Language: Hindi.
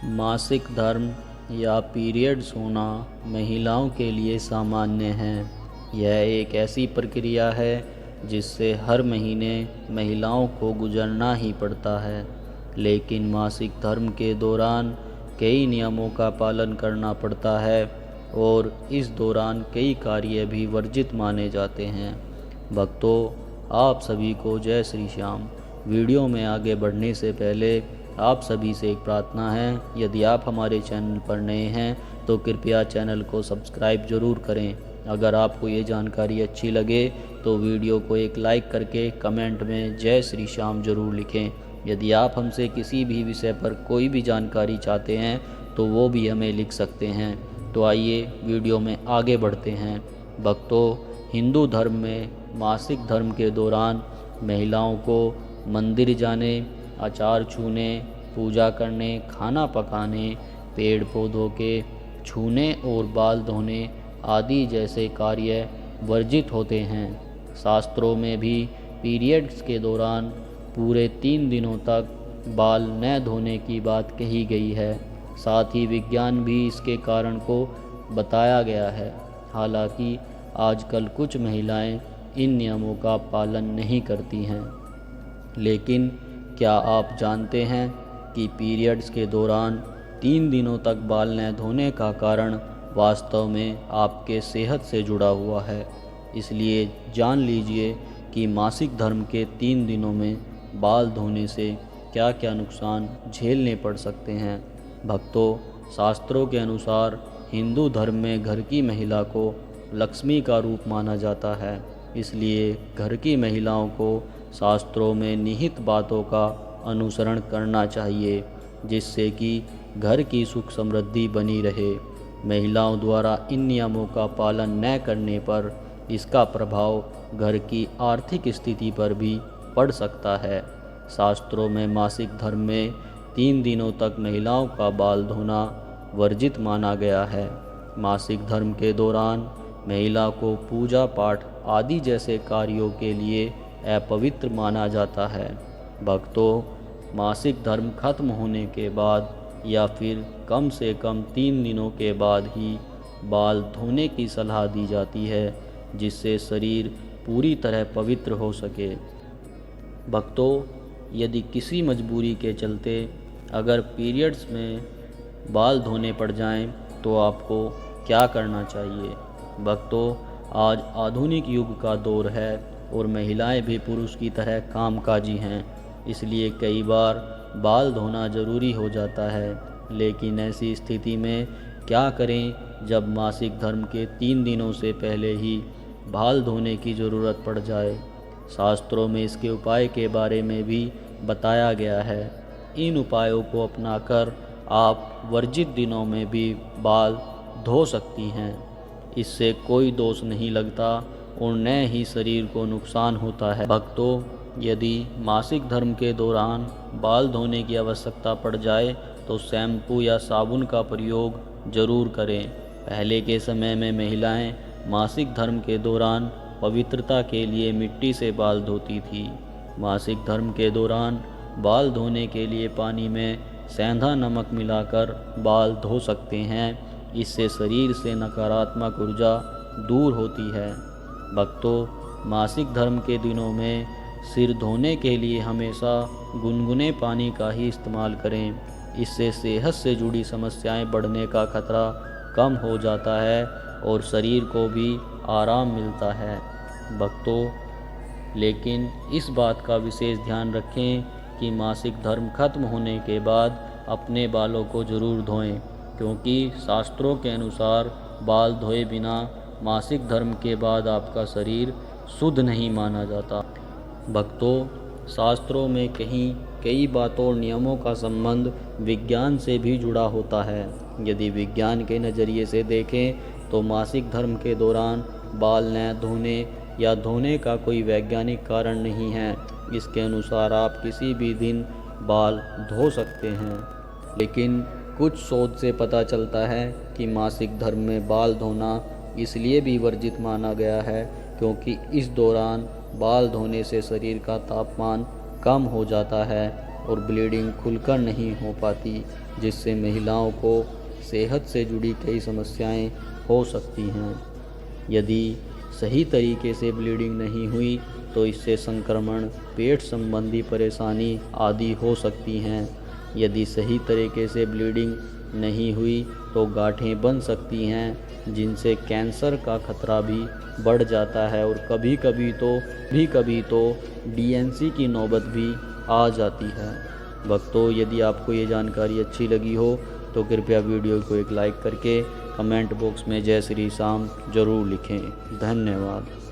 मासिक धर्म या पीरियड्स होना महिलाओं के लिए सामान्य है। यह एक ऐसी प्रक्रिया है जिससे हर महीने महिलाओं को गुजरना ही पड़ता है, लेकिन मासिक धर्म के दौरान कई नियमों का पालन करना पड़ता है और इस दौरान कई कार्य भी वर्जित माने जाते हैं। भक्तों, आप सभी को जय श्री श्याम। वीडियो में आगे बढ़ने से पहले आप सभी से एक प्रार्थना है, यदि आप हमारे चैनल पर नए हैं तो कृपया चैनल को सब्सक्राइब ज़रूर करें। अगर आपको ये जानकारी अच्छी लगे तो वीडियो को एक लाइक करके कमेंट में जय श्री श्याम ज़रूर लिखें। यदि आप हमसे किसी भी विषय पर कोई भी जानकारी चाहते हैं तो वो भी हमें लिख सकते हैं। तो आइए वीडियो में आगे बढ़ते हैं। भक्तों, हिंदू धर्म में मासिक धर्म के दौरान महिलाओं को मंदिर जाने, आचार छूने, पूजा करने, खाना पकाने, पेड़ पौधों के छूने और बाल धोने आदि जैसे कार्य वर्जित होते हैं। शास्त्रों में भी पीरियड्स के दौरान पूरे 3 दिनों तक बाल न धोने की बात कही गई है। साथ ही विज्ञान भी इसके कारण को बताया गया है। हालांकि आजकल कुछ महिलाएं इन नियमों का पालन नहीं करती हैं। लेकिन क्या आप जानते हैं कि पीरियड्स के दौरान 3 दिनों तक बाल न धोने का कारण वास्तव में आपके सेहत से जुड़ा हुआ है। इसलिए जान लीजिए कि मासिक धर्म के 3 दिनों में बाल धोने से क्या क्या नुकसान झेलने पड़ सकते हैं। भक्तों, शास्त्रों के अनुसार हिंदू धर्म में घर की महिला को लक्ष्मी का रूप माना जाता है। इसलिए घर की महिलाओं को शास्त्रों में निहित बातों का अनुसरण करना चाहिए, जिससे कि घर की सुख समृद्धि बनी रहे। महिलाओं द्वारा इन नियमों का पालन न करने पर इसका प्रभाव घर की आर्थिक स्थिति पर भी पड़ सकता है। शास्त्रों में मासिक धर्म में 3 दिनों तक महिलाओं का बाल धोना वर्जित माना गया है। मासिक धर्म के दौरान महिला को पूजा पाठ आदि जैसे कार्यों के लिए अपवित्र माना जाता है। भक्तों, मासिक धर्म खत्म होने के बाद या फिर कम से कम 3 दिनों के बाद ही बाल धोने की सलाह दी जाती है, जिससे शरीर पूरी तरह पवित्र हो सके। भक्तों, यदि किसी मजबूरी के चलते अगर पीरियड्स में बाल धोने पड़ जाएं, तो आपको क्या करना चाहिए। भक्तों, आज आधुनिक युग का दौर है और महिलाएं भी पुरुष की तरह कामकाजी हैं, इसलिए कई बार बाल धोना ज़रूरी हो जाता है। लेकिन ऐसी स्थिति में क्या करें जब मासिक धर्म के 3 दिनों से पहले ही बाल धोने की ज़रूरत पड़ जाए। शास्त्रों में इसके उपाय के बारे में भी बताया गया है। इन उपायों को अपनाकर आप वर्जित दिनों में भी बाल धो सकती हैं। इससे कोई दोष नहीं लगता और न ही शरीर को नुकसान होता है। भक्तों, यदि मासिक धर्म के दौरान बाल धोने की आवश्यकता पड़ जाए तो शैम्पू या साबुन का प्रयोग ज़रूर करें। पहले के समय में महिलाएं मासिक धर्म के दौरान पवित्रता के लिए मिट्टी से बाल धोती थी। मासिक धर्म के दौरान बाल धोने के लिए पानी में सेंधा नमक मिलाकर बाल धो सकते हैं। इससे शरीर से नकारात्मक ऊर्जा दूर होती है। भक्तों, मासिक धर्म के दिनों में सिर धोने के लिए हमेशा गुनगुने पानी का ही इस्तेमाल करें। इससे सेहत से जुड़ी समस्याएं बढ़ने का खतरा कम हो जाता है और शरीर को भी आराम मिलता है। भक्तों, लेकिन इस बात का विशेष ध्यान रखें कि मासिक धर्म खत्म होने के बाद अपने बालों को ज़रूर धोएं, क्योंकि शास्त्रों के अनुसार बाल धोए बिना मासिक धर्म के बाद आपका शरीर शुद्ध नहीं माना जाता। भक्तों, शास्त्रों में कहीं कई बातों और नियमों का संबंध विज्ञान से भी जुड़ा होता है। यदि विज्ञान के नज़रिए से देखें तो मासिक धर्म के दौरान बाल न धोने या धोने का कोई वैज्ञानिक कारण नहीं है। इसके अनुसार आप किसी भी दिन बाल धो सकते हैं। लेकिन कुछ शोध से पता चलता है कि मासिक धर्म में बाल धोना इसलिए भी वर्जित माना गया है क्योंकि इस दौरान बाल धोने से शरीर का तापमान कम हो जाता है और ब्लीडिंग खुलकर नहीं हो पाती, जिससे महिलाओं को सेहत से जुड़ी कई समस्याएं हो सकती हैं। यदि सही तरीके से ब्लीडिंग नहीं हुई तो इससे संक्रमण, पेट संबंधी परेशानी आदि हो सकती हैं। यदि सही तरीके से ब्लीडिंग नहीं हुई तो गांठें बन सकती हैं, जिनसे कैंसर का खतरा भी बढ़ जाता है और कभी कभी तो डीएनसी की नौबत भी आ जाती है। भक्तों, यदि आपको ये जानकारी अच्छी लगी हो तो कृपया वीडियो को एक लाइक करके कमेंट बॉक्स में जय श्री राम जरूर लिखें। धन्यवाद।